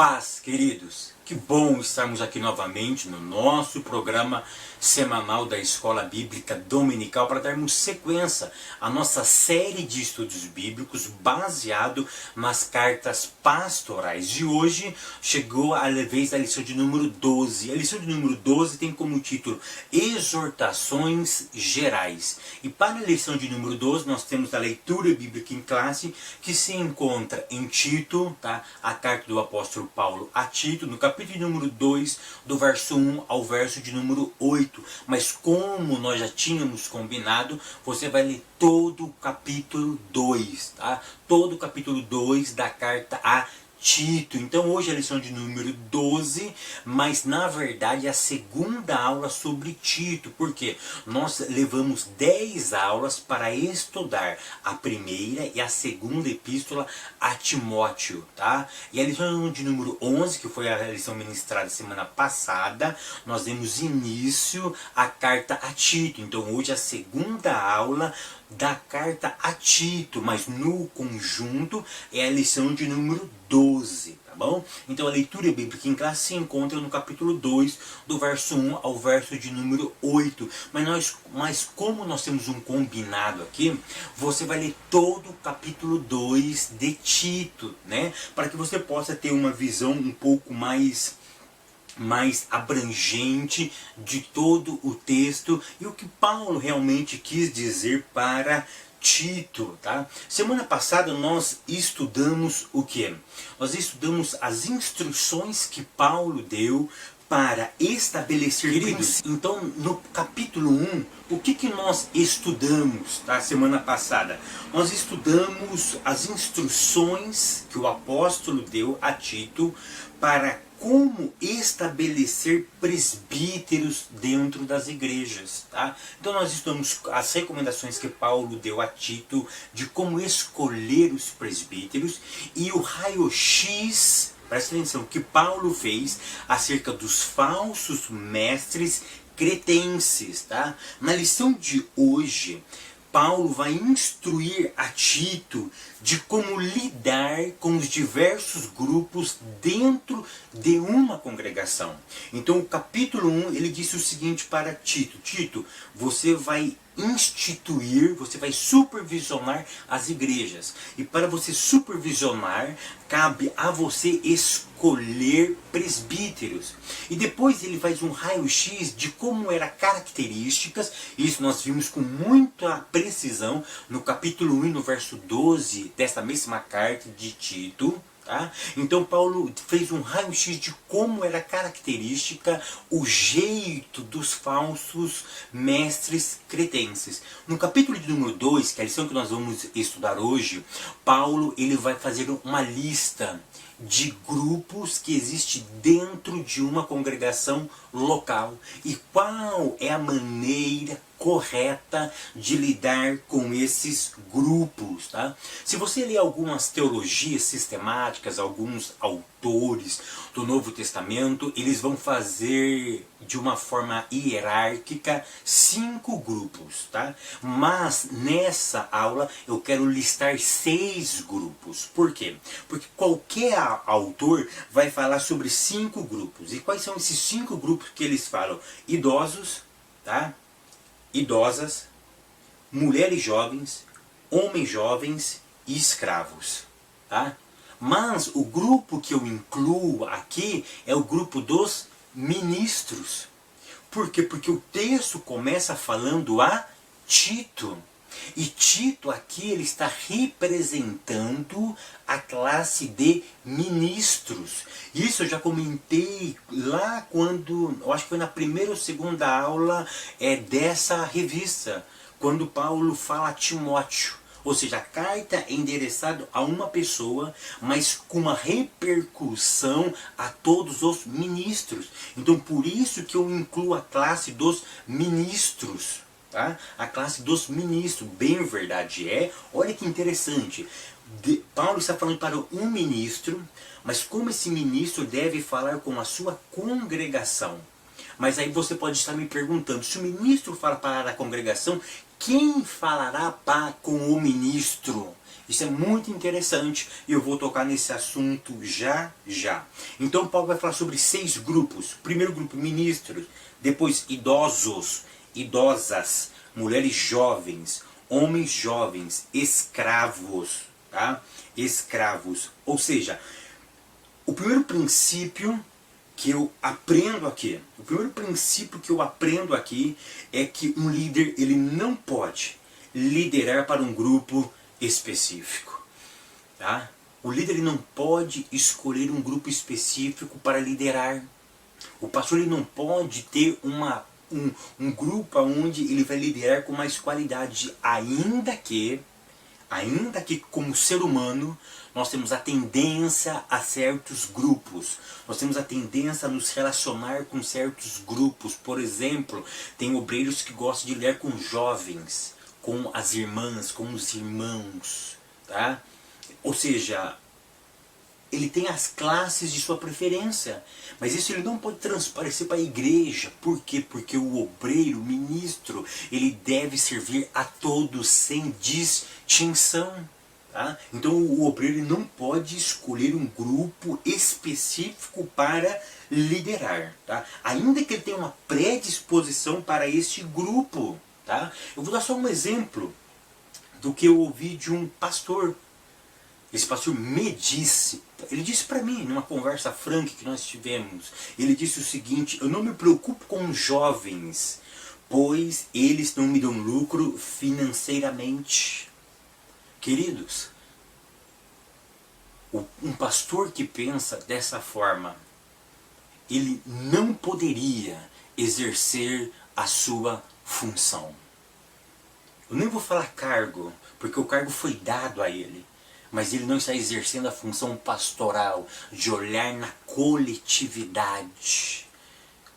Paz, queridos! Que bom estarmos aqui novamente no nosso programa semanal da Escola Bíblica Dominical para darmos sequência à nossa série de estudos bíblicos baseado nas cartas pastorais. De hoje chegou a vez da lição de número 12. A lição de número 12 tem como título Exortações Gerais. E para a lição de número 12 nós temos a leitura bíblica em classe que se encontra em Tito, tá? A carta do apóstolo Paulo a Tito, no capítulo de número 2, do verso 1 ao verso de número 8. Mas como nós já tínhamos combinado, você vai ler todo o capítulo 2, tá? Todo o capítulo 2 da carta a Tito. Então hoje é a lição de número 12, mas na verdade é a segunda aula sobre Tito, porque nós levamos 10 aulas para estudar a primeira e a segunda epístola a Timóteo, tá? E a lição de número 11, que foi a lição ministrada semana passada, nós demos início à carta a Tito. Então hoje é a segunda aula da carta a Tito, mas no conjunto é a lição de número 12, tá bom? Então a leitura bíblica em classe se encontra no capítulo 2, do verso 1 ao verso de número 8. Mas como nós temos um combinado aqui, você vai ler todo o capítulo 2 de Tito, né? Para que você possa ter uma visão um pouco mais abrangente de todo o texto e o que Paulo realmente quis dizer para Tito, tá? Semana passada nós estudamos o que? Nós estudamos as instruções que Paulo deu para estabelecer princípios. Então, no capítulo 1, o que nós estudamos, tá? Semana passada? Nós estudamos as instruções que o apóstolo deu a Tito para como estabelecer presbíteros dentro das igrejas, tá? Então nós estudamos as recomendações que Paulo deu a Tito de como escolher os presbíteros e o raio-x, presta atenção, que Paulo fez acerca dos falsos mestres cretenses, tá? Na lição de hoje, Paulo vai instruir a Tito de como lidar com os diversos grupos dentro de uma congregação. Então o capítulo 1, ele disse o seguinte para Tito: Tito, você vai instituir, você vai supervisionar as igrejas. E para você supervisionar, cabe a você escolher presbíteros. E depois ele faz um raio-x de como eram características. Isso nós vimos com muita precisão no capítulo 1, no verso 12 desta mesma carta de Tito. Tá? Então Paulo fez um raio-x de como era característica o jeito dos falsos mestres cretenses. No capítulo de número 2, que é a lição que nós vamos estudar hoje, Paulo ele vai fazer uma lista de grupos que existem dentro de uma congregação local e qual é a maneira correta de lidar com esses grupos, tá? Se você ler algumas teologias sistemáticas, alguns autores do Novo Testamento, eles vão fazer de uma forma hierárquica 5 grupos, tá? Mas nessa aula eu quero listar 6 grupos. Por quê? Porque qualquer autor vai falar sobre 5 grupos. E quais são esses 5 grupos que eles falam? Idosos, tá? Idosas, mulheres jovens, homens jovens e escravos, tá? Mas o grupo que eu incluo aqui é o grupo dos ministros. Por quê? Porque o texto começa falando a Tito. E Tito aqui ele está representando a classe de ministros. Isso eu já comentei lá quando, eu acho que foi na primeira ou segunda aula dessa revista, quando Paulo fala a Timóteo. Ou seja, a carta é endereçada a uma pessoa, mas com uma repercussão a todos os ministros. Então por isso que eu incluo a classe dos ministros. Tá? A classe dos ministros, bem verdade olha que interessante, Paulo está falando para um ministro, mas como esse ministro deve falar com a sua congregação. Mas aí você pode estar me perguntando, se o ministro fala para a congregação, quem falará com o ministro? Isso é muito interessante e eu vou tocar nesse assunto já já. Então Paulo vai falar sobre 6 grupos. Primeiro grupo, ministros. Depois, idosos, idosas, mulheres jovens, homens jovens, escravos, tá? Escravos. Ou seja, o primeiro princípio que eu aprendo aqui, é que um líder, ele não pode liderar para um grupo específico, tá? O líder, ele não pode escolher um grupo específico para liderar. O pastor, ele não pode ter um grupo onde ele vai liderar com mais qualidade, ainda que como ser humano nós temos a tendência a certos grupos, nós temos a tendência a nos relacionar com certos grupos. Por exemplo, tem obreiros que gostam de lidar com jovens, com as irmãs, com os irmãos, tá? Ou seja, ele tem as classes de sua preferência, mas isso ele não pode transparecer para a igreja. Por quê? Porque o obreiro, o ministro, ele deve servir a todos sem distinção. Tá? Então o obreiro ele não pode escolher um grupo específico para liderar. Tá? Ainda que ele tenha uma predisposição para este grupo. Tá? Eu vou dar só um exemplo do que eu ouvi de um pastor. Esse pastor me disse, ele disse para mim, numa conversa franca que nós tivemos, ele disse o seguinte: eu não me preocupo com jovens, pois eles não me dão lucro financeiramente. Queridos, um pastor que pensa dessa forma, ele não poderia exercer a sua função. Eu nem vou falar cargo, porque o cargo foi dado a ele. Mas ele não está exercendo a função pastoral, de olhar na coletividade.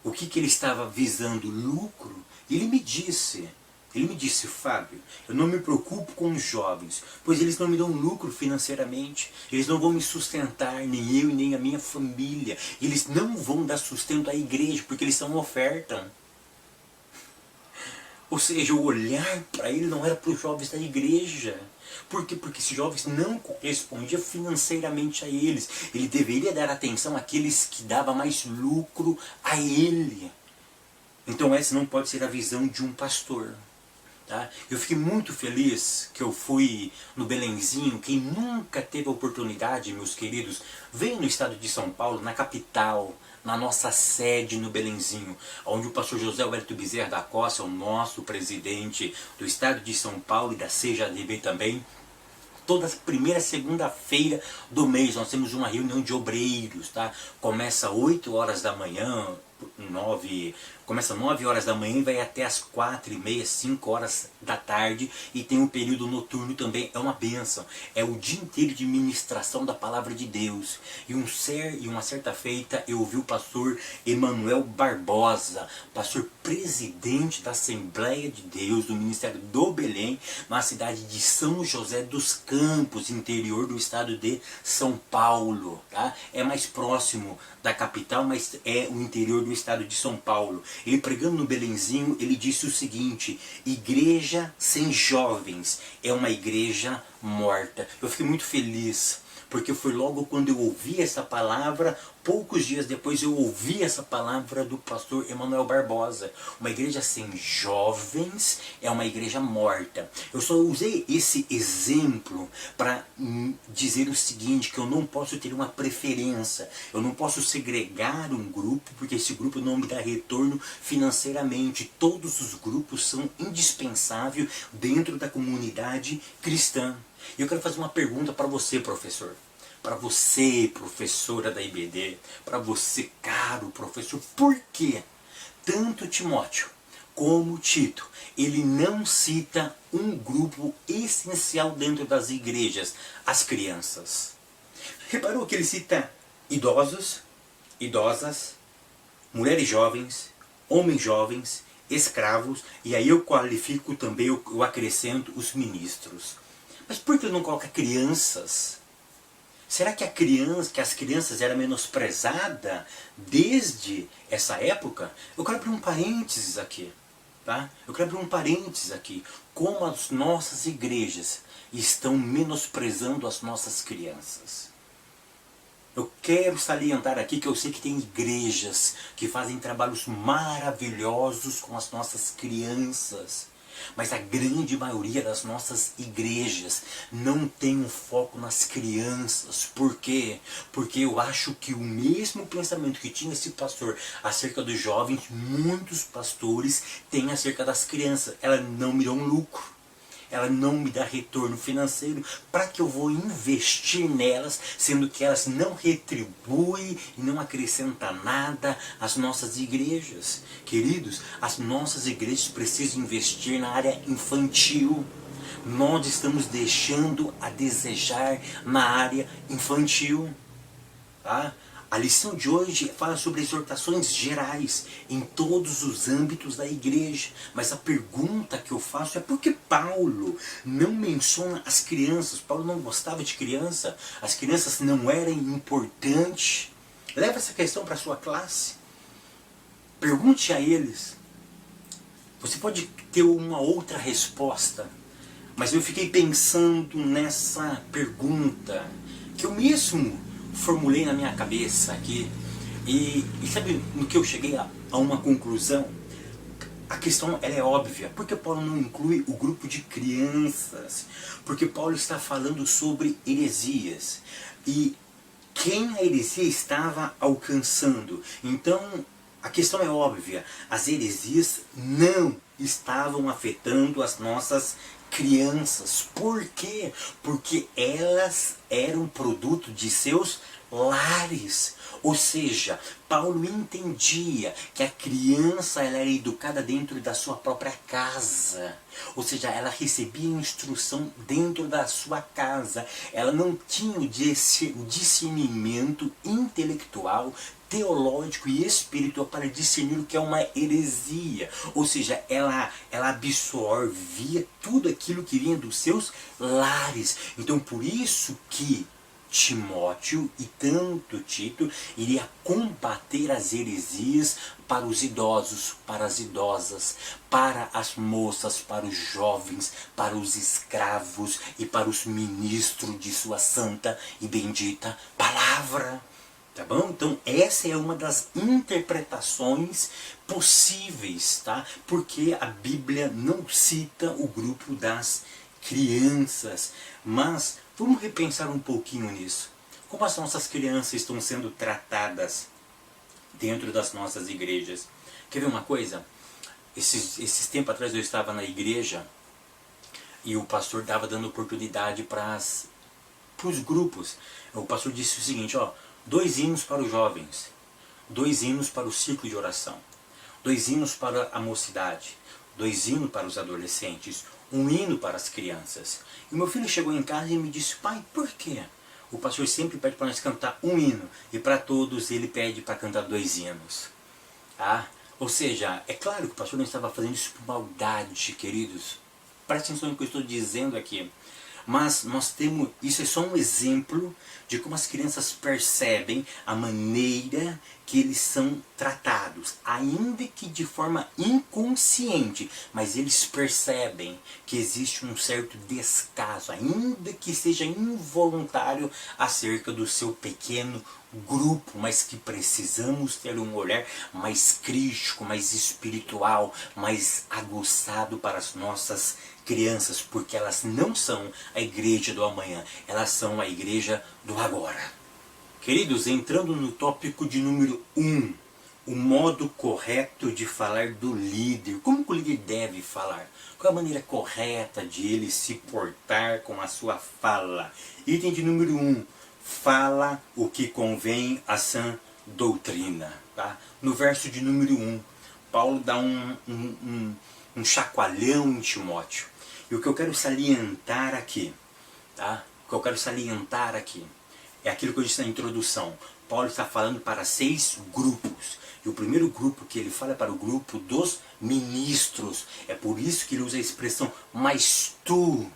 O que ele estava visando? Lucro? Ele me disse, Fábio, eu não me preocupo com os jovens, pois eles não me dão lucro financeiramente, eles não vão me sustentar, nem eu e nem a minha família, eles não vão dar sustento à igreja, porque eles são uma oferta. Ou seja, o olhar para ele não era para os jovens da igreja. Por quê? Porque esses jovens não correspondiam financeiramente a eles. Ele deveria dar atenção àqueles que davam mais lucro a ele. Então essa não pode ser a visão de um pastor. Tá? Eu fiquei muito feliz que eu fui no Belenzinho. Quem nunca teve a oportunidade, meus queridos, vem no estado de São Paulo, na capital, na nossa sede no Belenzinho, onde o pastor José Alberto Bezerra da Costa, o nosso presidente do estado de São Paulo e da CJDB também. Toda primeira segunda-feira do mês nós temos uma reunião de obreiros, tá? Começa 8 horas da manhã, começa 9 horas da manhã e vai até as 4h30, 5 horas da tarde, e tem um período noturno também. É uma bênção, é o dia inteiro de ministração da palavra de Deus. E uma certa feita eu ouvi o pastor Emanuel Barbosa, pastor presidente da Assembleia de Deus do Ministério do Belém, na cidade de São José dos Campos, interior do estado de São Paulo, tá? É mais próximo da capital, mas é o interior do estado de São Paulo. Ele pregando no Belenzinho, ele disse o seguinte: igreja sem jovens é uma igreja morta. Eu fiquei muito feliz, porque foi logo quando eu ouvi essa palavra, poucos dias depois eu ouvi essa palavra do pastor Emanuel Barbosa. Uma igreja sem jovens é uma igreja morta. Eu só usei esse exemplo para dizer o seguinte, que eu não posso ter uma preferência, eu não posso segregar um grupo, porque esse grupo não me dá retorno financeiramente. Todos os grupos são indispensáveis dentro da comunidade cristã. E eu quero fazer uma pergunta para você, professor. Para você, professora da IBD. Para você, caro professor. Por que tanto Timóteo como Tito, ele não cita um grupo essencial dentro das igrejas? As crianças. Reparou que ele cita idosos, idosas, mulheres jovens, homens jovens, escravos, e aí eu qualifico também, eu acrescento os ministros. Mas por que ele não coloca crianças? Será que as crianças eram menosprezadas desde essa época? Eu quero abrir um parênteses aqui. Tá? Eu quero abrir um parênteses aqui. Como as nossas igrejas estão menosprezando as nossas crianças. Eu quero salientar aqui que eu sei que tem igrejas que fazem trabalhos maravilhosos com as nossas crianças. Mas a grande maioria das nossas igrejas não tem um foco nas crianças. Por quê? Porque eu acho que o mesmo pensamento que tinha esse pastor acerca dos jovens, muitos pastores têm acerca das crianças. Elas não me dão lucro. Ela não me dá retorno financeiro. Para que eu vou investir nelas, sendo que elas não retribuem e não acrescentam nada às nossas igrejas? Queridos, as nossas igrejas precisam investir na área infantil. Nós estamos deixando a desejar na área infantil. Tá? A lição de hoje fala sobre exortações gerais em todos os âmbitos da igreja. Mas a pergunta que eu faço é por que Paulo não menciona as crianças? Paulo não gostava de criança? As crianças não eram importantes? Leva essa questão para a sua classe. Pergunte a eles. Você pode ter uma outra resposta. Mas eu fiquei pensando nessa pergunta que eu mesmo formulei na minha cabeça aqui, e sabe no que eu cheguei a uma conclusão? A questão ela é óbvia. Por que Paulo não inclui o grupo de crianças? Porque Paulo está falando sobre heresias e quem a heresia estava alcançando. Então a questão é óbvia, as heresias não estavam afetando as nossas crianças. Por quê? Porque elas eram produto de seus lares. Ou seja, Paulo entendia que a criança ela era educada dentro da sua própria casa. Ou seja, ela recebia instrução dentro da sua casa. Ela não tinha o discernimento intelectual, teológico e espiritual para discernir o que é uma heresia. Ou seja, ela absorvia tudo aquilo que vinha dos seus lares. Então por isso que Timóteo e tanto Tito iria combater as heresias para os idosos, para as idosas, para as moças, para os jovens, para os escravos e para os ministros de sua santa e bendita palavra. Tá bom? Então essa é uma das interpretações possíveis, tá? Porque a Bíblia não cita o grupo das crianças. Mas vamos repensar um pouquinho nisso. Como as nossas crianças estão sendo tratadas dentro das nossas igrejas? Quer ver uma coisa? Esses tempos atrás eu estava na igreja e o pastor estava dando oportunidade para os grupos. O pastor disse o seguinte, ó, 2 hinos para os jovens, 2 hinos para o ciclo de oração, 2 hinos para a mocidade, 2 hinos para os adolescentes, 1 hino para as crianças. E meu filho chegou em casa e me disse, pai, por quê? O pastor sempre pede para nós cantar 1 hino, e para todos ele pede para cantar 2 hinos. Ah, ou seja, é claro que o pastor não estava fazendo isso por maldade, queridos. Preste atenção no que eu estou dizendo aqui. Mas nós temos, isso é só um exemplo de como as crianças percebem a maneira que eles são tratados, ainda que de forma inconsciente, mas eles percebem que existe um certo descaso, ainda que seja involuntário, acerca do seu pequeno grupo, mas que precisamos ter um olhar mais crítico, mais espiritual, mais aguçado para as nossas crianças, porque elas não são a igreja do amanhã, elas são a igreja do agora. Queridos, entrando no tópico de número 1, o modo correto de falar do líder. Como que o líder deve falar? Qual a maneira correta de ele se portar com a sua fala? Item de número 1, fala o que convém à sã doutrina. Tá? No verso de número 1, Paulo dá um chacoalhão em Timóteo. E o que eu quero salientar aqui, tá? O que eu quero salientar aqui é aquilo que eu disse na introdução. Paulo está falando para 6 grupos. E o primeiro grupo que ele fala é para o grupo dos ministros. É por isso que ele usa a expressão, mas tu,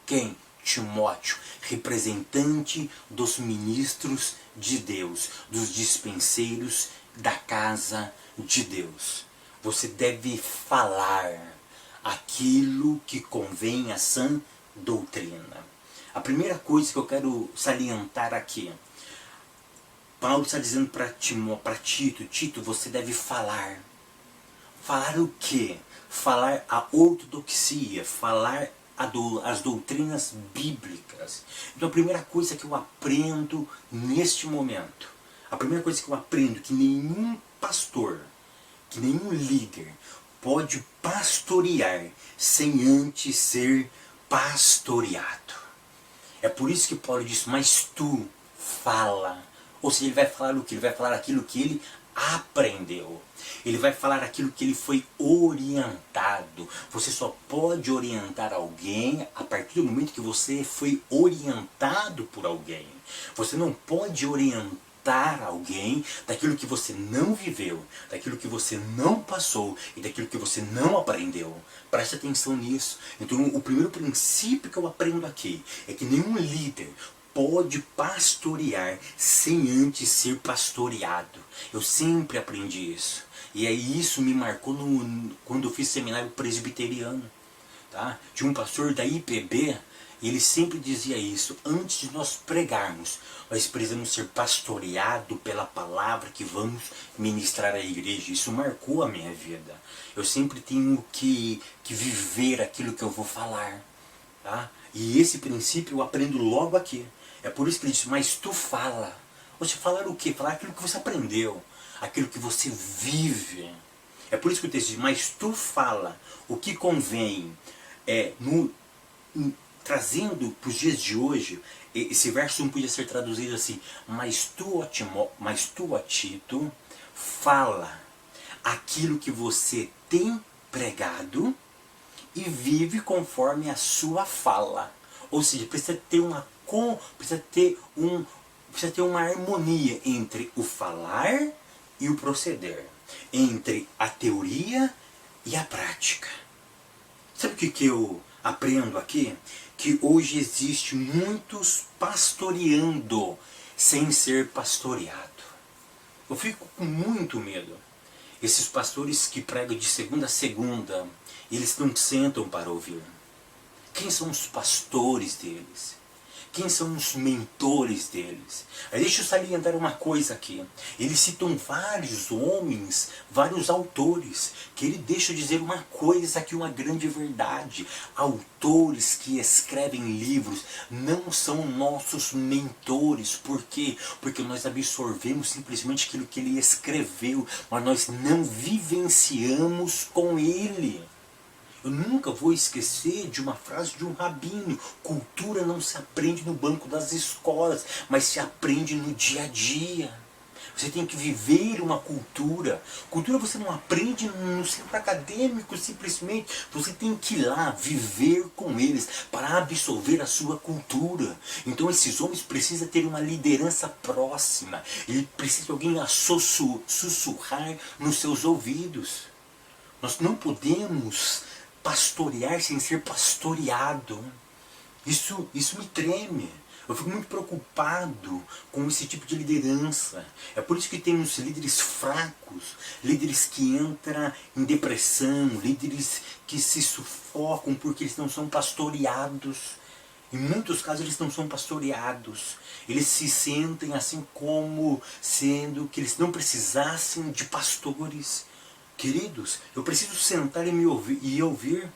quem? Timóteo, representante dos ministros de Deus, dos dispenseiros da casa de Deus. você deve falar aquilo que convém à sã doutrina. A primeira coisa que eu quero salientar aqui, Paulo está dizendo para Tito, Tito, você deve falar. Falar o quê? Falar a ortodoxia, falar as doutrinas bíblicas. Então a primeira coisa que eu aprendo neste momento, a primeira coisa que eu aprendo, que nenhum pastor, que nenhum líder pode pastorear sem antes ser pastoreado. É por isso que Paulo diz, mas tu fala. Ou seja, ele vai falar o que? Ele vai falar aquilo que ele aprendeu. Ele vai falar aquilo que ele foi orientado. Você só pode orientar alguém a partir do momento que você foi orientado por alguém. Você não pode orientar alguém daquilo que você não viveu, daquilo que você não passou e daquilo que você não aprendeu. Preste atenção nisso. Então o primeiro princípio que eu aprendo aqui é que nenhum líder pode pastorear sem antes ser pastoreado. Eu sempre aprendi isso. E aí isso me marcou quando eu fiz seminário presbiteriano. Tá? Tinha um pastor da IPB, e ele sempre dizia isso, antes de nós pregarmos, nós precisamos ser pastoreados pela palavra que vamos ministrar à igreja. Isso marcou a minha vida. Eu sempre tenho que viver aquilo que eu vou falar. Tá? E esse princípio eu aprendo logo aqui. É por isso que ele diz, mas tu fala. Você falar o quê? Falar aquilo que você aprendeu, aquilo que você vive. É por isso que o texto diz, mas tu fala o que convém. Trazendo para os dias de hoje, esse verso não podia ser traduzido assim, mas tu, ó Tito, fala aquilo que você tem pregado e vive conforme a sua fala. Ou seja, precisa ter uma harmonia entre o falar e o proceder, entre a teoria e a prática. Sabe o que eu aprendo aqui? Que hoje existe muitos pastoreando sem ser pastoreado. Eu fico com muito medo. Esses pastores que pregam de segunda a segunda, eles não sentam para ouvir. Quem são os pastores deles? Quem são os mentores deles? Aí deixa eu salientar uma coisa aqui. Eles citam vários homens, vários autores, que ele deixa eu dizer uma coisa aqui, uma grande verdade. Autores que escrevem livros não são nossos mentores. Por quê? Porque nós absorvemos simplesmente aquilo que ele escreveu, mas nós não vivenciamos com ele. Eu nunca vou esquecer de uma frase de um rabino. Cultura não se aprende no banco das escolas, mas se aprende no dia a dia. Você tem que viver uma cultura. Cultura você não aprende no centro acadêmico simplesmente. Você tem que ir lá viver com eles para absorver a sua cultura. Então esses homens precisam ter uma liderança próxima. Ele precisa de alguém a sussurrar nos seus ouvidos. Nós não podemos pastorear sem ser pastoreado. Isso me treme. Eu fico muito preocupado com esse tipo de liderança. É por isso que temos líderes fracos, líderes que entram em depressão, líderes que se sufocam porque eles não são pastoreados. Em muitos casos eles não são pastoreados. Eles se sentem assim como sendo que eles não precisassem de pastores. Queridos, eu preciso sentar e ouvir.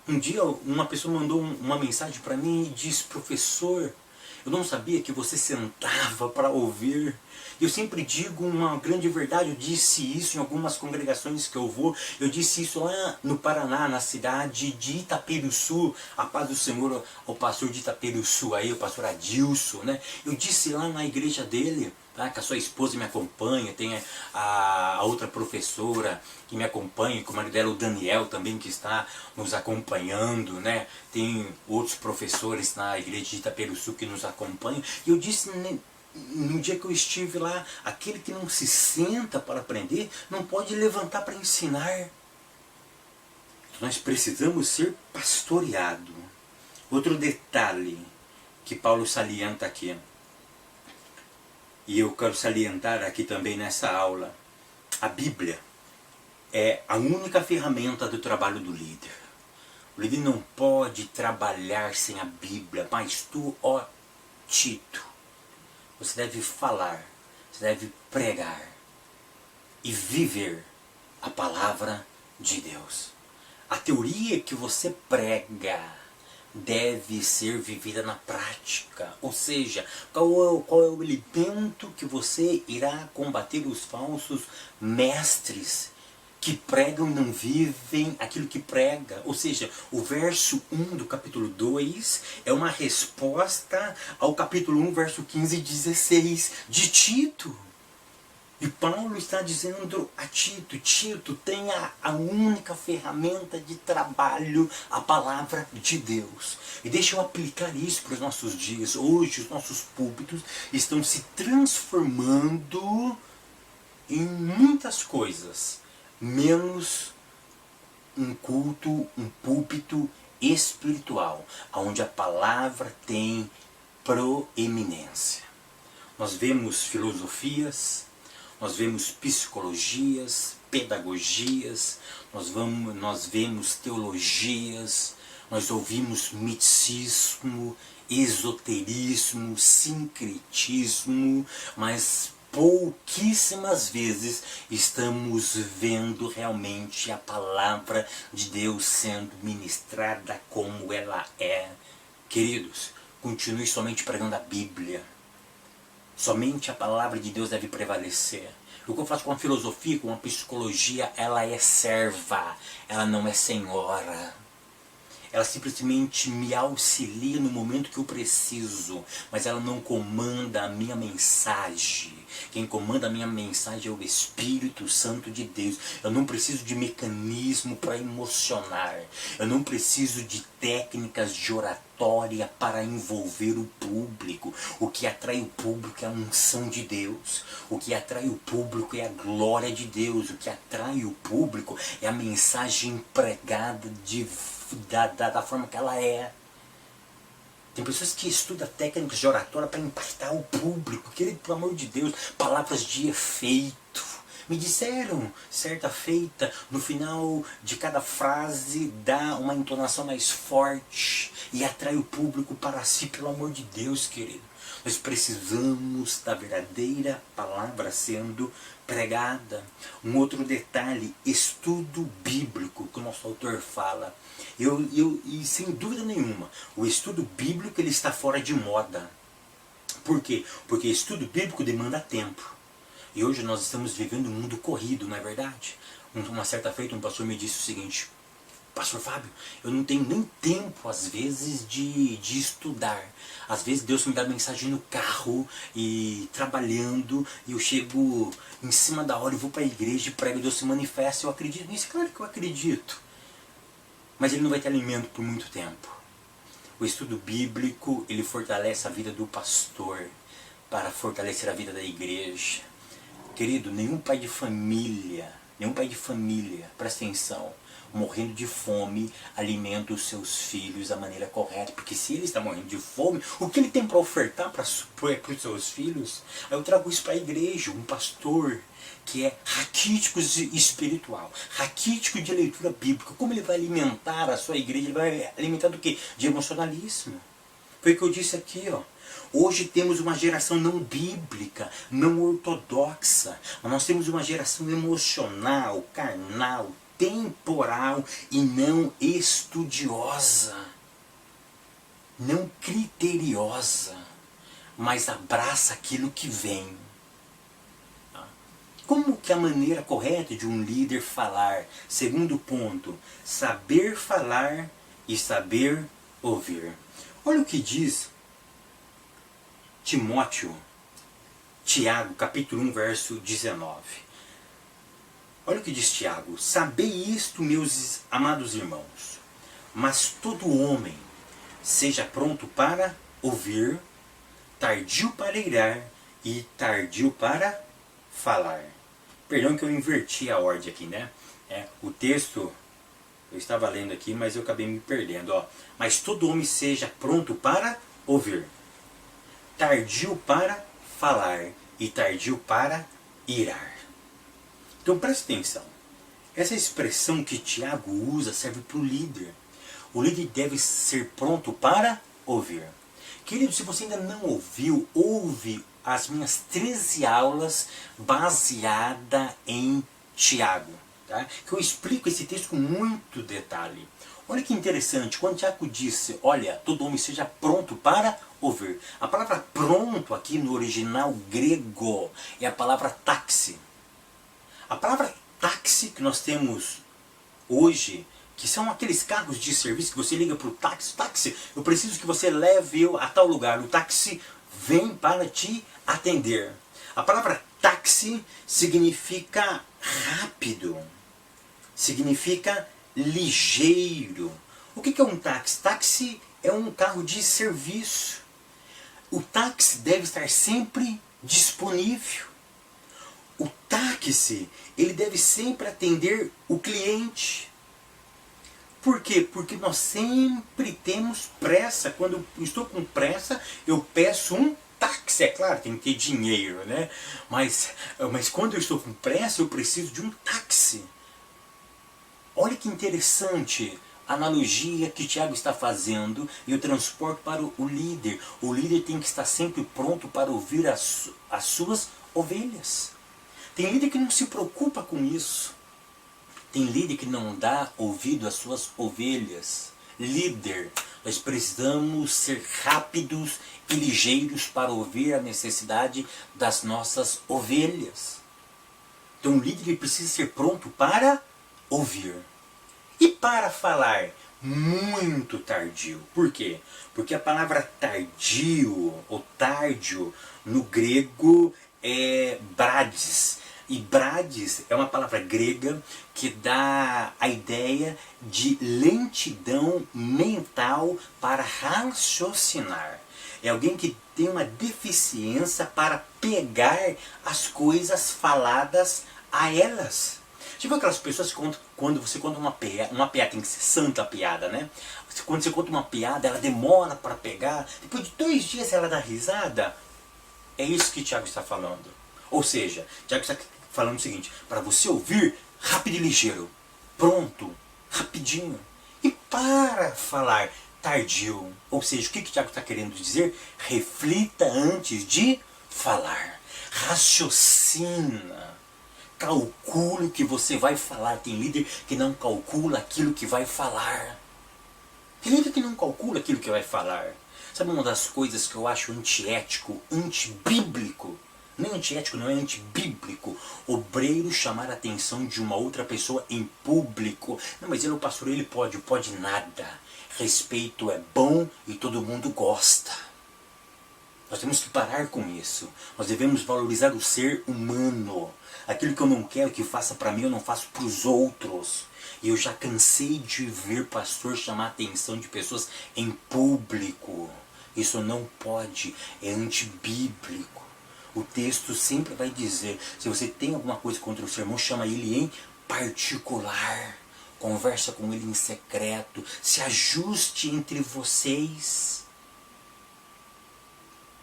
Um dia uma pessoa mandou uma mensagem para mim e disse, professor, eu não sabia que você sentava para ouvir. Eu sempre digo uma grande verdade, eu disse isso em algumas congregações que eu vou, eu disse isso lá no Paraná, na cidade de Itaperuçu, a paz do Senhor ao pastor de Itaperuçu aí, o pastor Adilson, né? Eu disse lá na igreja dele, tá? Que a sua esposa me acompanha, tem a outra professora que me acompanha, com o marido dela, o Daniel também, que está nos acompanhando, né? Tem outros professores na igreja de Itaperuçu que nos acompanham, e eu disse no dia que eu estive lá, aquele que não se senta para aprender, não pode levantar para ensinar. Nós precisamos ser pastoreados. Outro detalhe que Paulo salienta aqui, e eu quero salientar aqui também nessa aula, a Bíblia é a única ferramenta do trabalho do líder. O líder não pode trabalhar sem a Bíblia, mas tu, ó Tito, você deve falar, você deve pregar e viver a palavra de Deus. A teoria que você prega deve ser vivida na prática. Ou seja, qual é o elemento que você irá combater os falsos mestres que pregam e não vivem aquilo que prega? Ou seja, o verso 1 do capítulo 2 é uma resposta ao capítulo 1, verso 15 e 16 de Tito. E Paulo está dizendo a Tito, Tito, tenha a única ferramenta de trabalho, a palavra de Deus. E deixa eu aplicar isso para os nossos dias. Hoje os nossos púlpitos estão se transformando em muitas coisas, menos um culto, um púlpito espiritual, onde a palavra tem proeminência. Nós vemos filosofias, nós vemos psicologias, pedagogias, nós vemos teologias, nós ouvimos misticismo, esoterismo, sincretismo, mas pouquíssimas vezes estamos vendo realmente a palavra de Deus sendo ministrada como ela é. Queridos, continue somente pregando a Bíblia. Somente a palavra de Deus deve prevalecer. O que eu faço com a filosofia, com a psicologia, ela é serva, ela não é senhora. Ela simplesmente me auxilia no momento que eu preciso, mas ela não comanda a minha mensagem. Quem comanda a minha mensagem é o Espírito Santo de Deus. Eu não preciso de mecanismo para emocionar. Eu não preciso de técnicas de oratória para envolver o público. O que atrai o público é a unção de Deus. O que atrai o público é a glória de Deus. O que atrai o público é a mensagem pregada da forma que ela é. Tem pessoas que estudam técnicas de oratória para impactar o público. Querido, pelo amor de Deus, palavras de efeito. Me disseram, certa feita, no final de cada frase, dá uma entonação mais forte e atrai o público para si, pelo amor de Deus, querido. Nós precisamos da verdadeira palavra sendo pregada. Um outro detalhe, estudo bíblico, que o nosso autor fala. E sem dúvida nenhuma, o estudo bíblico ele está fora de moda. Por quê? Porque estudo bíblico demanda tempo. E hoje nós estamos vivendo um mundo corrido, não é verdade? Uma certa feita um pastor me disse o seguinte: Pastor Fábio, eu não tenho nem tempo às vezes de estudar. Às vezes Deus me dá mensagem no carro e trabalhando, e eu chego em cima da hora e vou para a igreja e prego, Deus se manifesta. Eu acredito nisso? Claro que eu acredito. Mas ele não vai ter alimento por muito tempo. O estudo bíblico, ele fortalece a vida do pastor para fortalecer a vida da igreja. Querido, nenhum pai de família, presta atenção, morrendo de fome, alimenta os seus filhos da maneira correta. Porque se ele está morrendo de fome, o que ele tem para ofertar para os seus filhos? Aí eu trago isso para a igreja, um pastor que é raquítico espiritual, raquítico de leitura bíblica. Como ele vai alimentar a sua igreja? Ele vai alimentar do quê? De emocionalismo. Foi o que eu disse aqui, ó. Hoje temos uma geração não bíblica, não ortodoxa, mas nós temos uma geração emocional, carnal, temporal e não estudiosa, não criteriosa, mas abraça aquilo que vem. Como que a maneira correta de um líder falar? Segundo ponto, saber falar e saber ouvir. Olha o que diz Tiago, capítulo 1, verso 19. Olha o que diz Tiago: sabei isto, meus amados irmãos, mas todo homem seja pronto para ouvir, tardio para irar e tardio para falar. Perdão que eu inverti a ordem aqui, né? O texto eu estava lendo aqui, mas eu acabei me perdendo. Ó. Mas todo homem seja pronto para ouvir, tardio para falar e tardio para irar. Então preste atenção. Essa expressão que Tiago usa serve para o líder. O líder deve ser pronto para ouvir. Querido, se você ainda não ouviu, ouve as minhas 13 aulas baseadas em Tiago. Tá? Que eu explico esse texto com muito detalhe. Olha que interessante, quando Tiago disse, olha, todo homem seja pronto para ouvir. A palavra pronto aqui no original grego é a palavra táxi. A palavra táxi que nós temos hoje, que são aqueles carros de serviço que você liga para o táxi, táxi, eu preciso que você leve eu a tal lugar, o táxi vem para te atender. A palavra táxi significa rápido, significa ligeiro. O que é um táxi? Táxi é um carro de serviço. O táxi deve estar sempre disponível. O táxi, ele deve sempre atender o cliente. Por quê? Porque nós sempre temos pressa. Quando eu estou com pressa, eu peço um táxi. É claro, tem que ter dinheiro, né? Mas quando eu estou com pressa, eu preciso de um táxi. Olha que interessante a analogia que Tiago está fazendo e eu transporto para o líder. O líder tem que estar sempre pronto para ouvir as suas ovelhas. Tem líder que não se preocupa com isso. Tem líder que não dá ouvido às suas ovelhas. Líder, nós precisamos ser rápidos e ligeiros para ouvir a necessidade das nossas ovelhas. Então o líder precisa ser pronto para ouvir. E para falar, muito tardio. Por quê? Porque a palavra tardio, ou tardio, no grego é brades. E brades é uma palavra grega que dá a ideia de lentidão mental para raciocinar. É alguém que tem uma deficiência para pegar as coisas faladas a elas. Tipo aquelas pessoas que quando você conta uma piada, tem que ser santa a piada, né? Quando você conta uma piada, ela demora para pegar, depois de 2 dias ela dá risada. É isso que Tiago está falando. Ou seja, Tiago está falando o seguinte, para você ouvir, rápido e ligeiro, pronto, rapidinho. E para falar, tardio. Ou seja, o que Tiago está querendo dizer? Reflita antes de falar. Raciocina. Calcule o que você vai falar. Tem líder que não calcula aquilo que vai falar. Tem líder que não calcula aquilo que vai falar. Sabe uma das coisas que eu acho antiético, antibíblico? Nem antiético, não é antibíblico. Obreiro chamar a atenção de uma outra pessoa em público. Não, mas ele é o pastor, ele pode nada. Respeito é bom e todo mundo gosta. Nós temos que parar com isso. Nós devemos valorizar o ser humano. Aquilo que eu não quero que faça para mim, eu não faço para os outros. E eu já cansei de ver pastor chamar a atenção de pessoas em público. Isso não pode, é antibíblico. O texto sempre vai dizer, se você tem alguma coisa contra o seu irmão, chama ele em particular. Conversa com ele em secreto. Se ajuste entre vocês.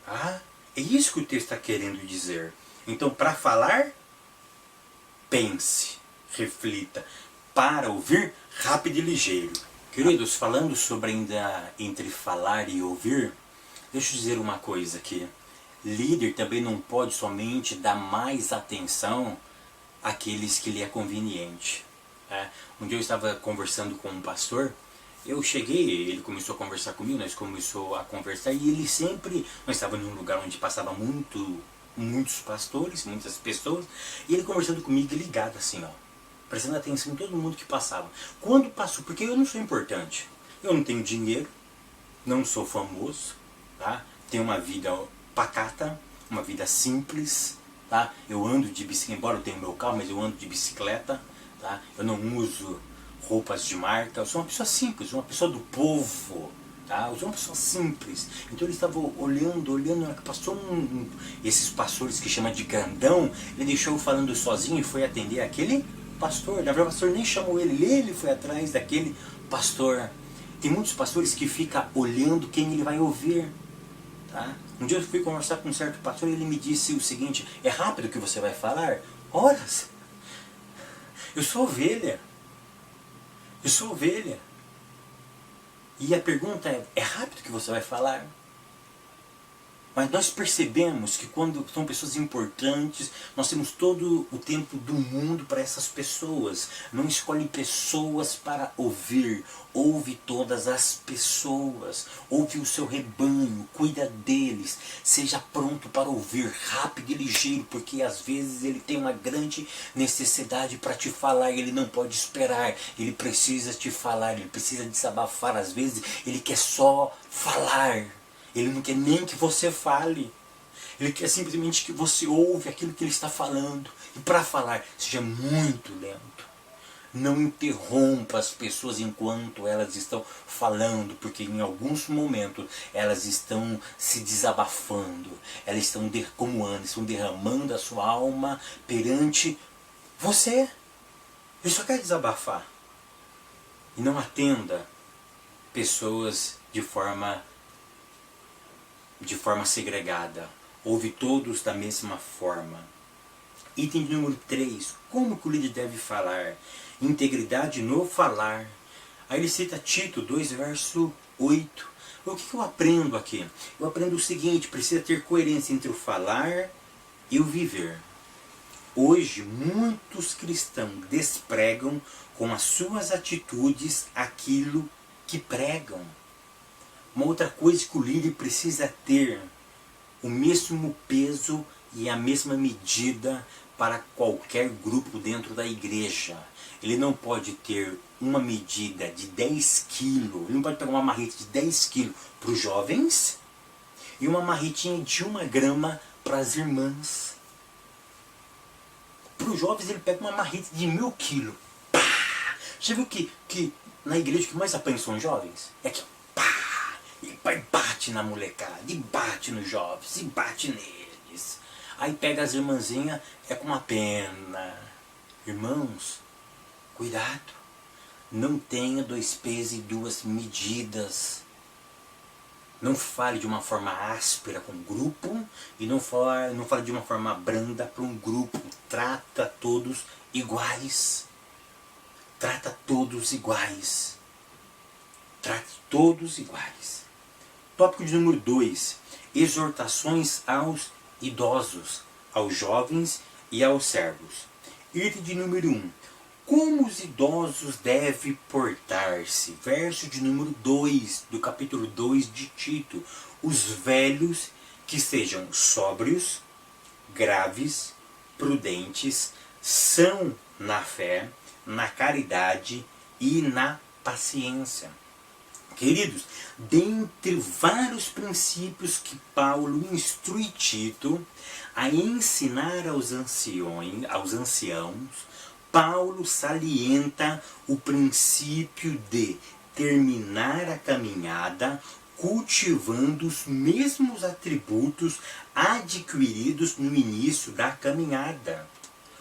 Ah, é isso que o texto está querendo dizer. Então, para falar, pense, reflita. Para ouvir, rápido e ligeiro. Queridos, falando sobre ainda entre falar e ouvir, deixa eu dizer uma coisa aqui. Líder também não pode somente dar mais atenção àqueles que lhe é conveniente. Um dia eu estava conversando com um pastor, eu cheguei, ele começou a conversar comigo, nós começamos a conversar e ele sempre, nós estávamos num lugar onde passava muitos pastores, muitas pessoas, e ele conversando comigo ligado assim, ó, prestando atenção em todo mundo que passava. Quando passou, porque eu não sou importante, eu não tenho dinheiro, não sou famoso, tá? Tenho uma vida pacata, uma vida simples, tá? Eu ando de bicicleta, embora eu tenha meu carro, mas eu ando de bicicleta, tá? Eu não uso roupas de marca, eu sou uma pessoa simples, uma pessoa do povo, tá? Eu sou uma pessoa simples. Então ele estava olhando, passou esses pastores que chama de grandão, ele deixou eu falando sozinho e foi atender aquele pastor. Na verdade o pastor nem chamou ele foi atrás daquele pastor. Tem muitos pastores que ficam olhando quem ele vai ouvir. Tá? Um dia eu fui conversar com um certo pastor e ele me disse o seguinte, é rápido que você vai falar? Horas. Eu sou ovelha. Eu sou ovelha. E a pergunta é rápido que você vai falar? Mas nós percebemos que quando são pessoas importantes, nós temos todo o tempo do mundo para essas pessoas. Não escolhe pessoas para ouvir. Ouve todas as pessoas. Ouve o seu rebanho. Cuida deles. Seja pronto para ouvir. Rápido e ligeiro. Porque às vezes ele tem uma grande necessidade para te falar. Ele não pode esperar. Ele precisa te falar. Ele precisa desabafar. Às vezes ele quer só falar. Ele não quer nem que você fale. Ele quer simplesmente que você ouve aquilo que ele está falando. E para falar, seja muito lento. Não interrompa as pessoas enquanto elas estão falando, porque em alguns momentos elas estão se desabafando. Elas estão estão derramando a sua alma perante você. Ele só quer desabafar. E não atenda pessoas de forma segregada. Ouve todos da mesma forma. Item número 3. Como que o líder deve falar? Integridade no falar. Aí ele cita Tito 2, verso 8. O que eu aprendo aqui? Eu aprendo o seguinte: precisa ter coerência entre o falar e o viver. Hoje, muitos cristãos despregam com as suas atitudes aquilo que pregam. Uma outra coisa que o líder precisa ter o mesmo peso e a mesma medida para qualquer grupo dentro da igreja. Ele não pode ter uma medida de 10 quilos, ele não pode pegar uma marreta de 10 quilos para os jovens e uma marretinha de 1 grama para as irmãs. Para os jovens ele pega uma marreta de 1000 quilos. Pá! Já viu que na igreja o que mais apanha são os jovens? É que e bate na molecada, e bate nos jovens, e bate neles. Aí pega as irmãzinhas, é com uma pena. Irmãos, cuidado. Não tenha 2 pesos e 2 medidas. Não fale de uma forma áspera com um grupo e não fale de uma forma branda para um grupo. Trata todos iguais. Trata todos iguais. Trate todos iguais. Tópico de número 2. Exortações aos idosos, aos jovens e aos servos. Item de número 1. Como os idosos devem portar-se? Verso de número 2 do capítulo 2 de Tito. Os velhos que sejam sóbrios, graves, prudentes, são na fé, na caridade e na paciência. Queridos, dentre vários princípios que Paulo instrui Tito a ensinar aos anciãos, Paulo salienta o princípio de terminar a caminhada cultivando os mesmos atributos adquiridos no início da caminhada.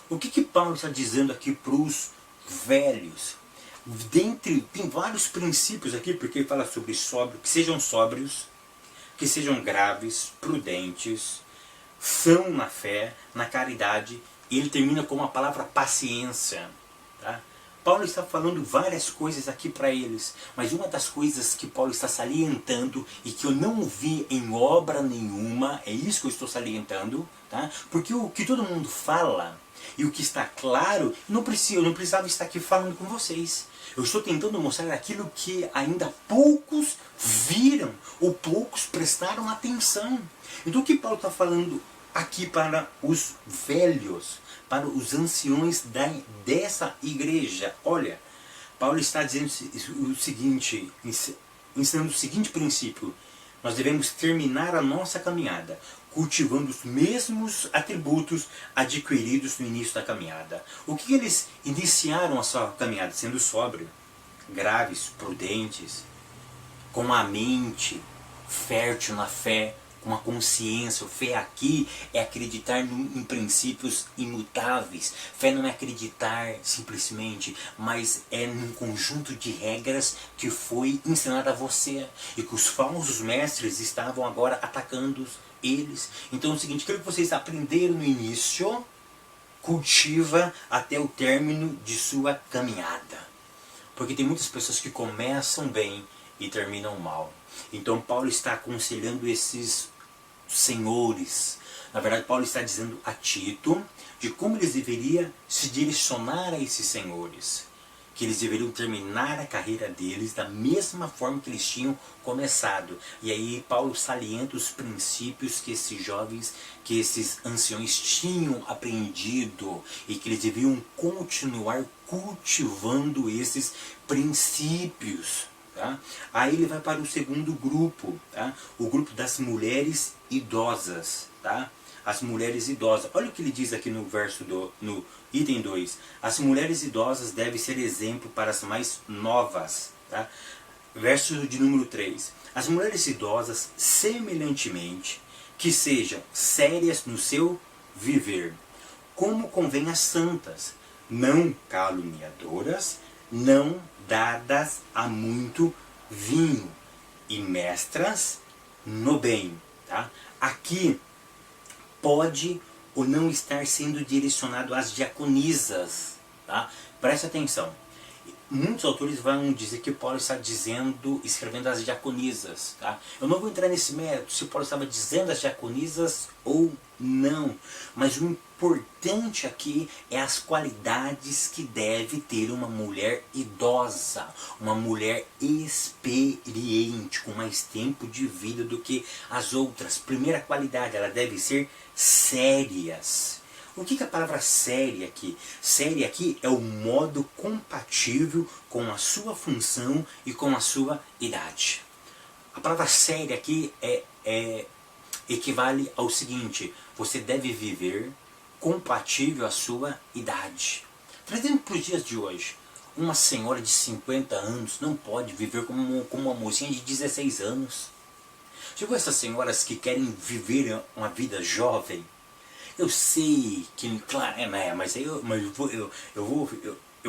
O que Paulo está dizendo aqui para os velhos? Tem vários princípios aqui, porque ele fala sobre sóbrio, que sejam sóbrios, que sejam graves, prudentes, são na fé, na caridade, e ele termina com a palavra paciência. Tá? Paulo está falando várias coisas aqui para eles, mas uma das coisas que Paulo está salientando e que eu não vi em obra nenhuma, é isso que eu estou salientando, tá? Porque o que todo mundo fala e o que está claro, eu não precisava estar aqui falando com vocês. Eu estou tentando mostrar aquilo que ainda poucos viram ou poucos prestaram atenção. Então o que Paulo está falando aqui para os velhos, para os anciões dessa igreja? Olha, Paulo está dizendo o seguinte, ensinando o seguinte princípio: nós devemos terminar a nossa caminhada cultivando os mesmos atributos adquiridos no início da caminhada. O que eles iniciaram a sua caminhada? Sendo sóbrio, graves, prudentes, com a mente fértil na fé, com a consciência. Fé aqui é acreditar em princípios imutáveis. Fé não é acreditar simplesmente, mas é num conjunto de regras que foi ensinado a você e que os falsos mestres estavam agora atacando eles. Então é o seguinte: aquilo que vocês aprenderam no início, cultiva até o término de sua caminhada. Porque tem muitas pessoas que começam bem e terminam mal. Então Paulo está aconselhando esses senhores. Na verdade, Paulo está dizendo a Tito de como eles deveriam se direcionar a esses senhores. Que eles deveriam terminar a carreira deles da mesma forma que eles tinham começado. E aí Paulo salienta os princípios que esses jovens, que esses anciões tinham aprendido e que eles deviam continuar cultivando esses princípios. Tá? Aí ele vai para o segundo grupo, tá? O grupo das mulheres idosas. Tá? As mulheres idosas. Olha o que ele diz aqui no no item 2. As mulheres idosas devem ser exemplo para as mais novas. Tá? Verso de número 3. As mulheres idosas, semelhantemente, que sejam sérias no seu viver, como convém às santas, não caluniadoras, não dadas a muito vinho, e mestras no bem. Tá? Aqui pode ou não estar sendo direcionado às diaconisas. Tá? Preste atenção. Muitos autores vão dizer que Paulo está escrevendo às diaconisas. Tá? Eu não vou entrar nesse mérito se Paulo estava dizendo às diaconisas ou não. Mas o importante aqui é as qualidades que deve ter uma mulher idosa, uma mulher experiente, com mais tempo de vida do que as outras. Primeira qualidade, ela deve ser sérias. O que é a palavra séria aqui? Séria aqui é o modo compatível com a sua função e com a sua idade. A palavra séria aqui equivale ao seguinte: você deve viver compatível à sua idade. Trazendo para os dias de hoje, uma senhora de 50 anos não pode viver como uma mocinha de 16 anos. Chegou essas senhoras que querem viver uma vida jovem. Eu sei que, claro, mas eu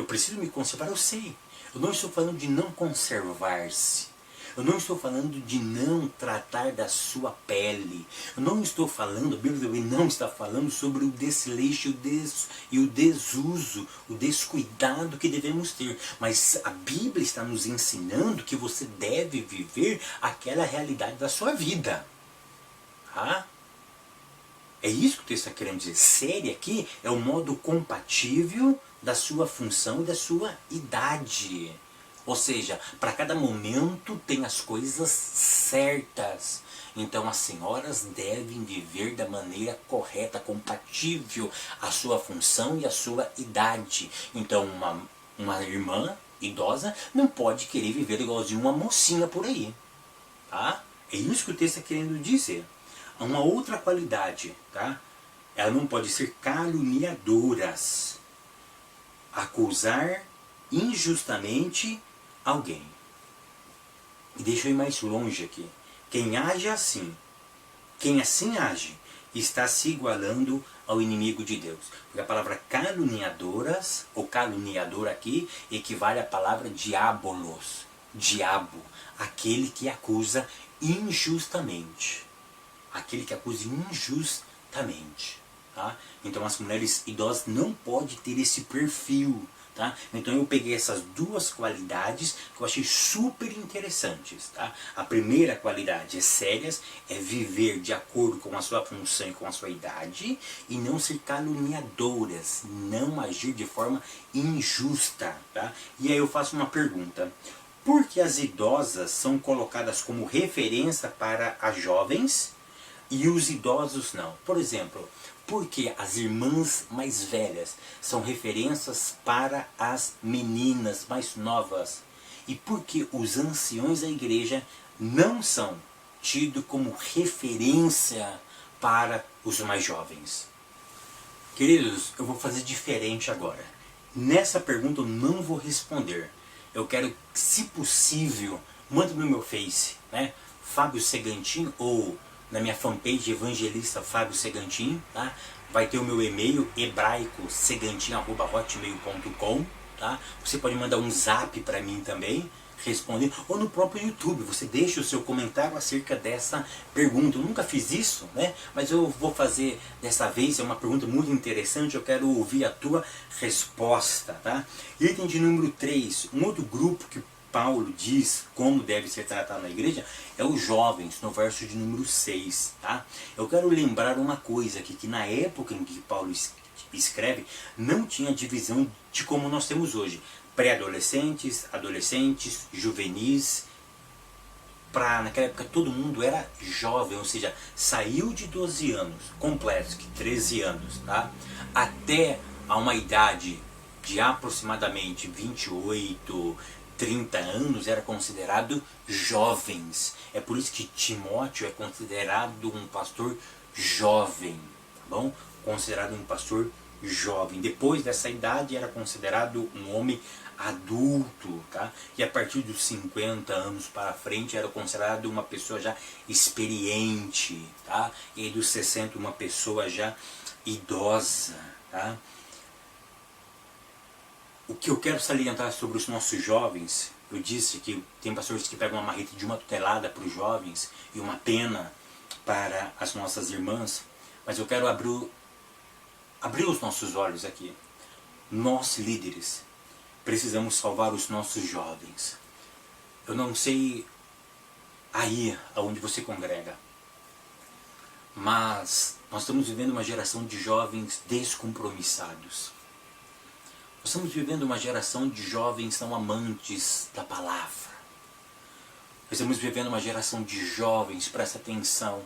preciso me conservar, eu sei. Eu não estou falando de não conservar-se. Eu não estou falando de não tratar da sua pele. Eu não estou falando, a Bíblia também não está falando sobre o desleixo e o desuso, o descuidado que devemos ter. Mas a Bíblia está nos ensinando que você deve viver aquela realidade da sua vida. Tá? É isso que o texto está querendo dizer. Séria aqui é o modo compatível da sua função e da sua idade. Ou seja, para cada momento tem as coisas certas. Então as senhoras devem viver da maneira correta, compatível à sua função e à sua idade. Então uma irmã idosa não pode querer viver igualzinho uma mocinha por aí. Tá? É isso que o texto está querendo dizer. Uma outra qualidade, tá? Ela não pode ser caluniadoras, acusar injustamente alguém. E deixa eu ir mais longe aqui. Quem age assim, quem assim age, está se igualando ao inimigo de Deus. Porque a palavra caluniadoras, ou caluniador aqui, equivale à palavra diabolos, diabo, aquele que acusa injustamente. Aquele que acusa injustamente. Tá? Então as mulheres idosas não podem ter esse perfil. Tá? Então eu peguei essas duas qualidades que eu achei super interessantes. Tá? A primeira qualidade é sérias, é viver de acordo com a sua função e com a sua idade, e não ser caluniadoras, não agir de forma injusta. Tá? E aí eu faço uma pergunta: por que as idosas são colocadas como referência para as jovens e os idosos não? Por exemplo, porque as irmãs mais velhas são referências para as meninas mais novas? E porque os anciões da igreja não são tidos como referência para os mais jovens? Queridos, eu vou fazer diferente agora. Nessa pergunta eu não vou responder. Eu quero, se possível, manda no meu Face, né? Fábio Segantin, ou na minha fanpage Evangelista Fábio Segantin, tá? Vai ter o meu e-mail hebraicosegantin@hotmail.com, tá? Você pode mandar um zap para mim também, responder, ou no próprio YouTube, você deixa o seu comentário acerca dessa pergunta. Eu nunca fiz isso, né? Mas eu vou fazer dessa vez, é uma pergunta muito interessante, eu quero ouvir a tua resposta, tá? Item de número 3, um outro grupo que Paulo diz como deve ser tratado na igreja é os jovens, no verso de número 6, tá? Eu quero lembrar uma coisa aqui, que na época em que Paulo escreve, não tinha divisão de como nós temos hoje. Pré-adolescentes, adolescentes, juvenis. Naquela época todo mundo era jovem, ou seja, saiu de 12 anos, completos, que 13 anos, tá? Até a uma idade de aproximadamente 28, 30 anos era considerado jovens. É por isso que Timóteo é considerado um pastor jovem, tá bom? Considerado um pastor jovem. Depois dessa idade era considerado um homem adulto, tá? E a partir dos 50 anos para frente era considerado uma pessoa já experiente, tá? E aí dos 60 uma pessoa já idosa, tá? O que eu quero salientar sobre os nossos jovens, eu disse que tem pastores que pegam uma marreta de 1 tonelada para os jovens e uma pena para as nossas irmãs, mas eu quero abrir os nossos olhos aqui. Nós, líderes, precisamos salvar os nossos jovens. Eu não sei aí aonde você congrega, mas nós estamos vivendo uma geração de jovens descompromissados. Nós estamos vivendo uma geração de jovens não amantes da palavra. Nós estamos vivendo uma geração de jovens, presta atenção,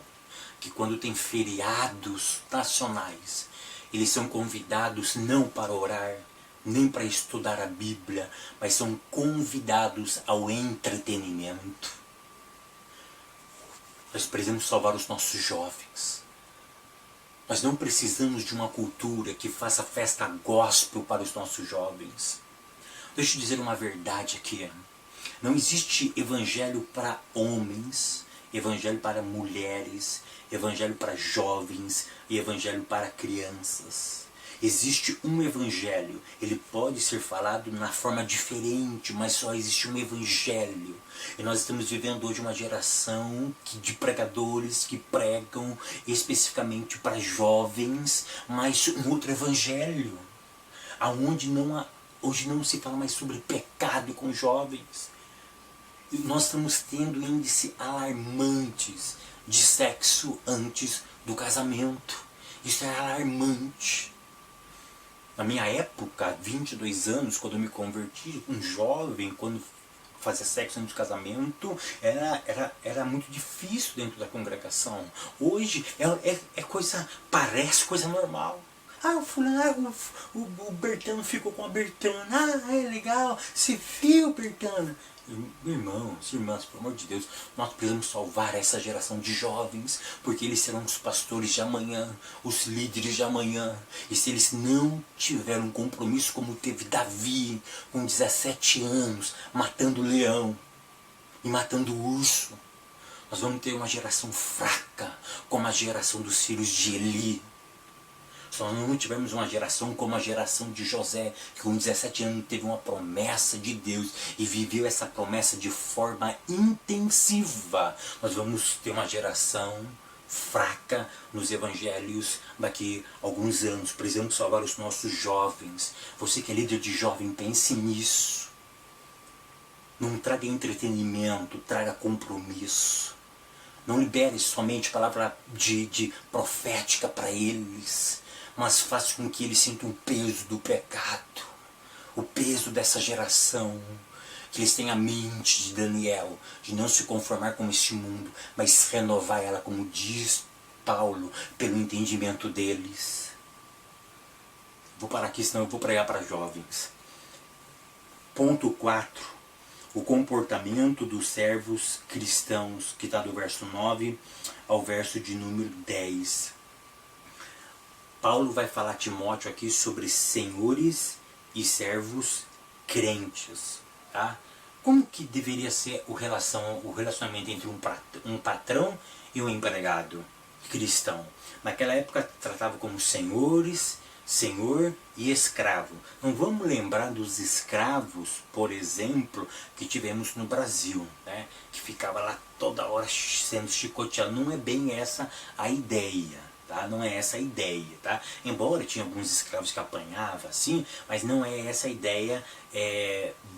que quando tem feriados nacionais, eles são convidados não para orar, nem para estudar a Bíblia, mas são convidados ao entretenimento. Nós precisamos salvar os nossos jovens. Nós não precisamos de uma cultura que faça festa gospel para os nossos jovens. Deixa eu dizer uma verdade aqui. Não existe evangelho para homens, evangelho para mulheres, evangelho para jovens e evangelho para crianças. Existe um evangelho, ele pode ser falado na forma diferente, mas só existe um evangelho. E nós estamos vivendo hoje uma geração de pregadores que pregam especificamente para jovens, mas um outro evangelho, aonde hoje não se fala mais sobre pecado com jovens. E nós estamos tendo índices alarmantes de sexo antes do casamento. Isso é alarmante. Na minha época, 22 anos, quando eu me converti, um jovem, quando fazia sexo antes do casamento, era muito difícil dentro da congregação. Hoje é coisa, parece coisa normal. Ah, o fulano, o Bertano ficou com a Bertana. Ah, é legal, se viu, Bertana. Irmãos, irmãs, pelo amor de Deus, nós precisamos salvar essa geração de jovens, porque eles serão os pastores de amanhã, os líderes de amanhã. E se eles não tiverem um compromisso como teve Davi, com 17 anos, matando leão e matando urso, nós vamos ter uma geração fraca, como a geração dos filhos de Eli. Se nós não tivermos uma geração como a geração de José, que com 17 anos teve uma promessa de Deus e viveu essa promessa de forma intensiva, nós vamos ter uma geração fraca nos evangelhos daqui a alguns anos. Precisamos salvar os nossos jovens. Você que é líder de jovem, pense nisso. Não traga entretenimento, traga compromisso. Não libere somente palavra de profética para eles, mas faça com que eles sintam o peso do pecado, o peso dessa geração, que eles tenham a mente de Daniel, de não se conformar com este mundo, mas renovar ela, como diz Paulo, pelo entendimento deles. Vou parar aqui, senão eu vou pregar para jovens. Ponto 4. O comportamento dos servos cristãos, que está do verso 9 ao verso de número 10. Paulo vai falar a Timóteo aqui sobre senhores e servos crentes, tá? Como que deveria ser o relacionamento entre um patrão e um empregado cristão? Naquela época tratava como senhores, senhor e escravo. Não vamos lembrar dos escravos, por exemplo, que tivemos no Brasil, né? Que ficava lá toda hora sendo chicoteado. Não é bem essa a ideia, tá? Não é essa a ideia, tá? Embora tinha alguns escravos que apanhavam assim, mas não é essa a ideia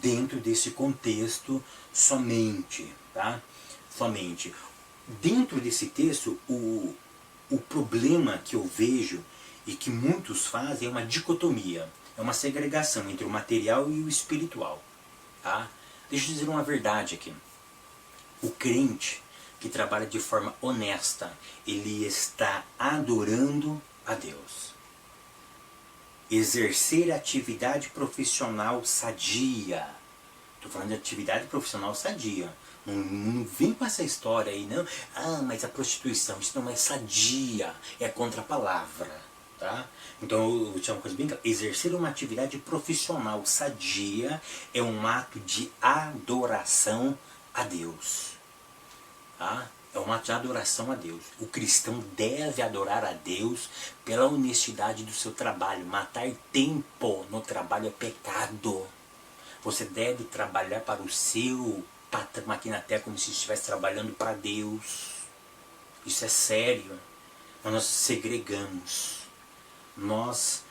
dentro desse contexto somente, tá? Somente. Dentro desse texto, o problema que eu vejo e que muitos fazem é uma dicotomia, é uma segregação entre o material e o espiritual. Tá? Deixa eu dizer uma verdade aqui. O crente que trabalha de forma honesta, ele está adorando a Deus. Exercer atividade profissional sadia. Estou falando de atividade profissional sadia. Não vem com essa história aí, não. Ah, mas a prostituição, isso não é sadia, é contra a palavra. Tá? Então, eu vou te uma coisa bem clara. Exercer uma atividade profissional sadia é um ato de adoração a Deus. Tá? É um ato de adoração a Deus. O cristão deve adorar a Deus pela honestidade do seu trabalho. Matar tempo no trabalho é pecado. Você deve trabalhar para o seu patrão aqui na terra como se estivesse trabalhando para Deus. Isso é sério. Mas nós segregamos. Nós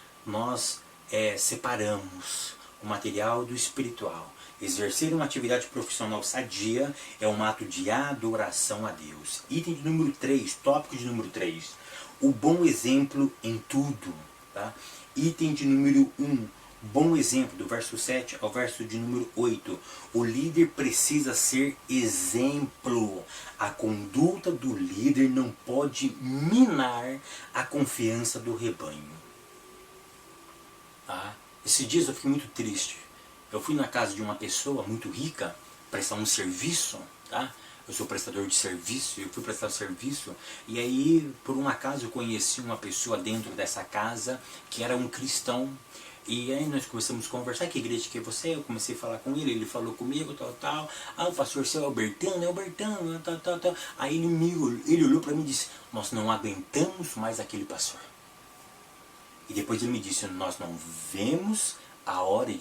separamos o material do espiritual. Exercer uma atividade profissional sadia é um ato de adoração a Deus. Item de número 3, tópico de número 3. O bom exemplo em tudo. Tá? Item de número 1. Bom exemplo, do verso 7 ao verso de número 8. O líder precisa ser exemplo. A conduta do líder não pode minar a confiança do rebanho. Tá? Esses dias eu fiquei muito triste. Eu fui na casa de uma pessoa muito rica, prestar um serviço, tá? Eu sou prestador de serviço, eu fui prestar serviço, e aí, por um acaso, eu conheci uma pessoa dentro dessa casa que era um cristão. E aí nós começamos a conversar, que igreja que é você? Eu comecei a falar com ele, ele falou comigo, tal. Ah, o pastor seu é Albertano, tal. Aí ele olhou para mim e disse, nós não aguentamos mais aquele pastor. E depois ele me disse, nós não vemos a hora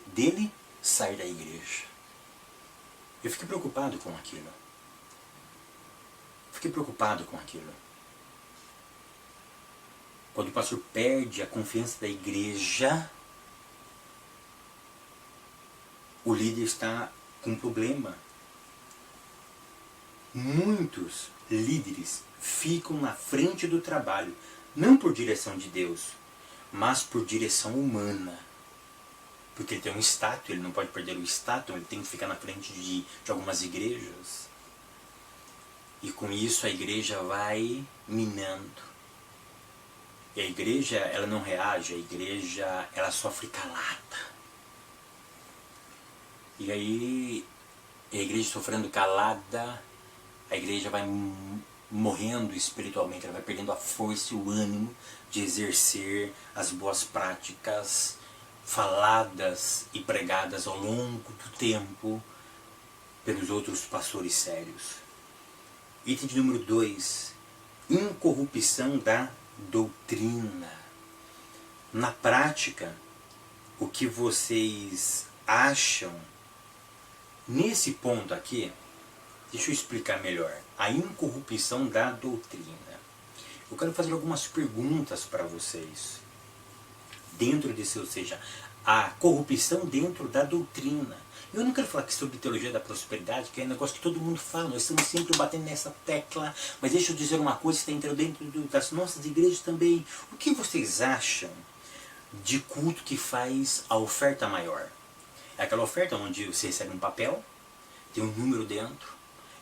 dele sair da igreja. Eu fiquei preocupado com aquilo. Quando o pastor perde a confiança da igreja, o líder está com problema. Muitos líderes ficam na frente do trabalho, não por direção de Deus, mas por direção humana. Porque ele tem um status, ele não pode perder o status, ele tem que ficar na frente de algumas igrejas. E com isso a igreja vai minando. E a igreja, ela não reage, a igreja, ela sofre calada. E aí, a igreja sofrendo calada, a igreja vai morrendo espiritualmente, ela vai perdendo a força e o ânimo de exercer as boas práticas faladas e pregadas ao longo do tempo pelos outros pastores sérios. Item de número 2. Incorrupção da doutrina. Na prática, o que vocês acham nesse ponto aqui, deixa eu explicar melhor. A incorrupção da doutrina. Eu quero fazer algumas perguntas para vocês. Dentro desse, ou seja, a corrupção dentro da doutrina. Eu não quero falar aqui sobre teologia da prosperidade, que é um negócio que todo mundo fala, nós estamos sempre batendo nessa tecla, mas deixa eu dizer uma coisa que está entrando dentro das nossas igrejas também. O que vocês acham de culto que faz a oferta maior? É aquela oferta onde você recebe um papel, tem um número dentro,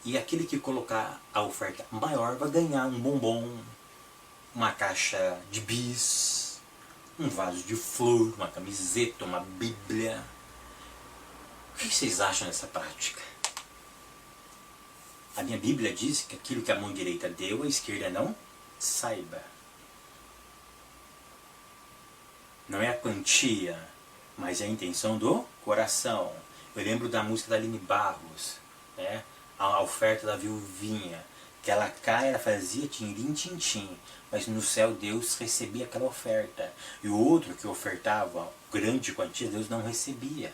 e aquele que colocar a oferta maior vai ganhar um bombom, uma caixa de bis, um vaso de flor, uma camiseta, uma bíblia. O que vocês acham dessa prática? A minha Bíblia diz que aquilo que a mão direita deu, a esquerda não saiba. Não é a quantia, mas é a intenção do coração. Eu lembro da música da Aline Barros, né? A oferta da viuvinha. Aquela cá, ela fazia tintim, mas no céu Deus recebia aquela oferta. E o outro que ofertava grande quantia, Deus não recebia.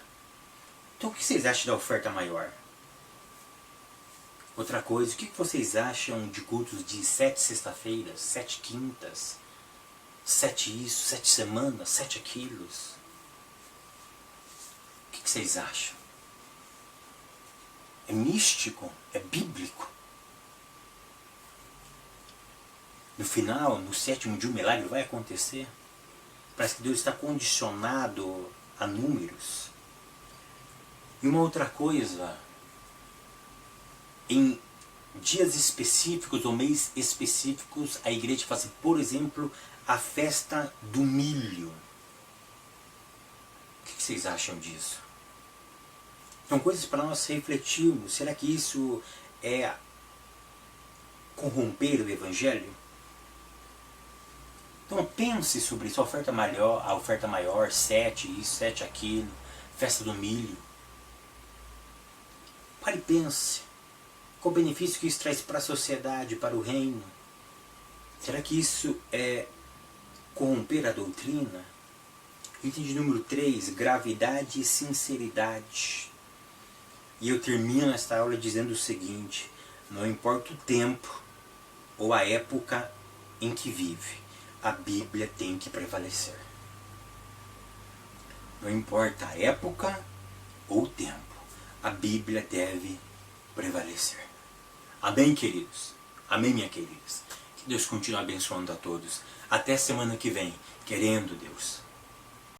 Então o que vocês acham da oferta maior? Outra coisa, o que vocês acham de cultos de 7 sexta-feiras, 7 quintas, 7 isso, 7 semanas, 7 aquilos? O que vocês acham? É místico? É bíblico? No final, no sétimo dia, o milagre vai acontecer? Parece que Deus está condicionado a números. E uma outra coisa, em dias específicos ou mês específicos, a igreja faz, por exemplo, a festa do milho. O que vocês acham disso? São coisas para nós refletirmos. Será que isso é corromper o evangelho? Então pense sobre isso, a oferta maior, 7 isso, 7 aquilo, festa do milho. Pare e pense. Qual o benefício que isso traz para a sociedade, para o reino? Será que isso é corromper a doutrina? Item de número 3, gravidade e sinceridade. E eu termino esta aula dizendo o seguinte: não importa o tempo ou a época em que vive, a Bíblia tem que prevalecer. Não importa a época ou o tempo, a Bíblia deve prevalecer. Amém, queridos? Amém, minhas queridas? Que Deus continue abençoando a todos. Até semana que vem, querendo Deus.